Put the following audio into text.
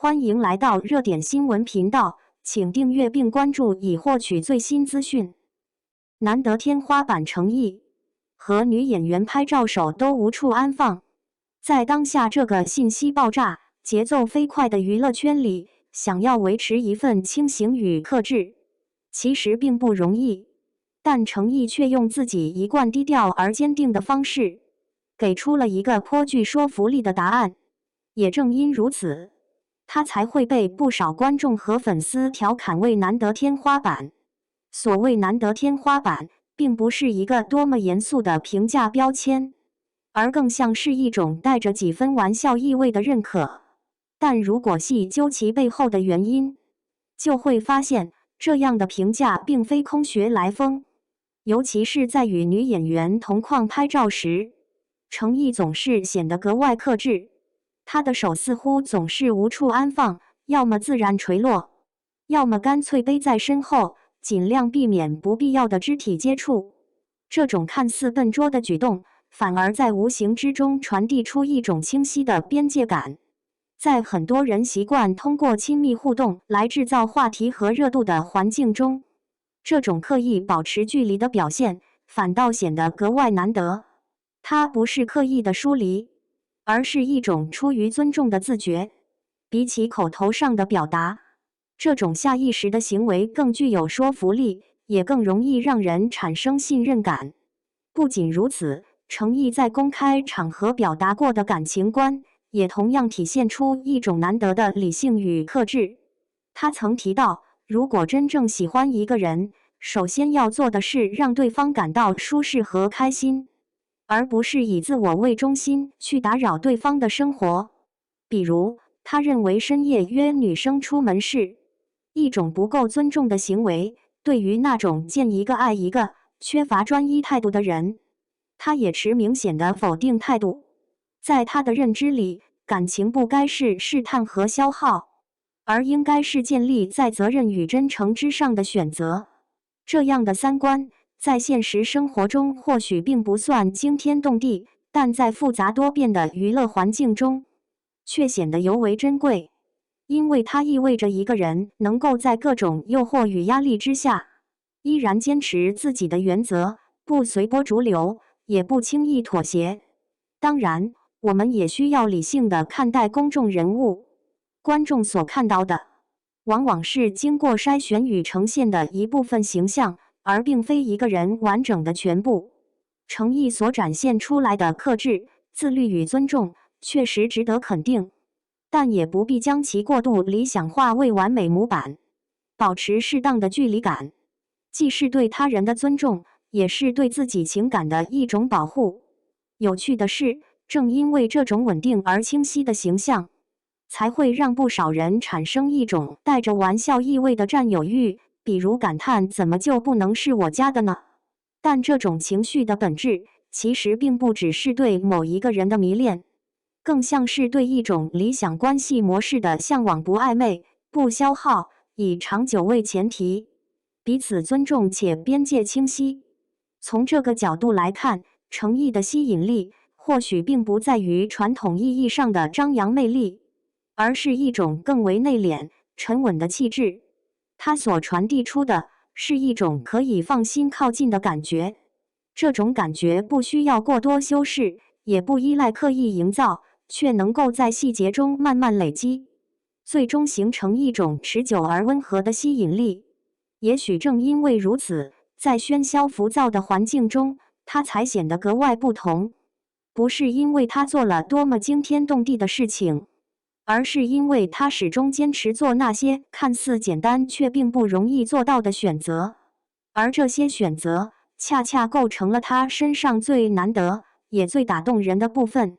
欢迎来到热点新闻频道，请订阅并关注以获取最新资讯。难得天花板诚意，和女演员拍照手都无处安放。在当下这个信息爆炸、节奏飞快的娱乐圈里，想要维持一份清醒与克制，其实并不容易。但程毅却用自己一贯低调而坚定的方式，给出了一个颇具说服力的答案。也正因如此，他才会被不少观众和粉丝调侃为难得天花板。所谓难得天花板，并不是一个多么严肃的评价标签，而更像是一种带着几分玩笑意味的认可。但如果细究其背后的原因，就会发现这样的评价并非空穴来风。尤其是在与女演员同框拍照时，程毅总是显得格外克制。他的手似乎总是无处安放，要么自然垂落，要么干脆背在身后，尽量避免不必要的肢体接触。这种看似笨拙的举动，反而在无形之中传递出一种清晰的边界感。在很多人习惯通过亲密互动来制造话题和热度的环境中，这种刻意保持距离的表现，反倒显得格外难得。它不是刻意的疏离，而是一种出于尊重的自觉。比起口头上的表达，这种下意识的行为更具有说服力，也更容易让人产生信任感。不仅如此，程毅在公开场合表达过的感情观，也同样体现出一种难得的理性与克制。他曾提到，如果真正喜欢一个人，首先要做的是让对方感到舒适和开心，而不是以自我为中心去打扰对方的生活。比如，他认为深夜约女生出门是一种不够尊重的行为，对于那种见一个爱一个、缺乏专一态度的人，他也持明显的否定态度。在他的认知里，感情不该是试探和消耗，而应该是建立在责任与真诚之上的选择。这样的三观，在现实生活中或许并不算惊天动地，但在复杂多变的娱乐环境中，却显得尤为珍贵。因为它意味着一个人能够在各种诱惑与压力之下，依然坚持自己的原则，不随波逐流，也不轻易妥协。当然，我们也需要理性地看待公众人物，观众所看到的往往是经过筛选与呈现的一部分形象，而并非一个人完整的全部。程毅所展现出来的克制、自律与尊重，确实值得肯定，但也不必将其过度理想化为完美模板。保持适当的距离感，既是对他人的尊重，也是对自己情感的一种保护。有趣的是，正因为这种稳定而清晰的形象，才会让不少人产生一种带着玩笑意味的占有欲，比如感叹怎么就不能是我家的呢？但这种情绪的本质，其实并不只是对某一个人的迷恋，更像是对一种理想关系模式的向往，不暧昧，不消耗，以长久为前提，彼此尊重且边界清晰。从这个角度来看，程毅的吸引力或许并不在于传统意义上的张扬魅力，而是一种更为内敛、沉稳的气质。他所传递出的是一种可以放心靠近的感觉，这种感觉不需要过多修饰，也不依赖刻意营造，却能够在细节中慢慢累积，最终形成一种持久而温和的吸引力。也许正因为如此，在喧嚣浮躁的环境中，他才显得格外不同。不是因为他做了多么惊天动地的事情，而是因为他始终坚持做那些看似简单却并不容易做到的选择，而这些选择恰恰构成了他身上最难得也最打动人的部分。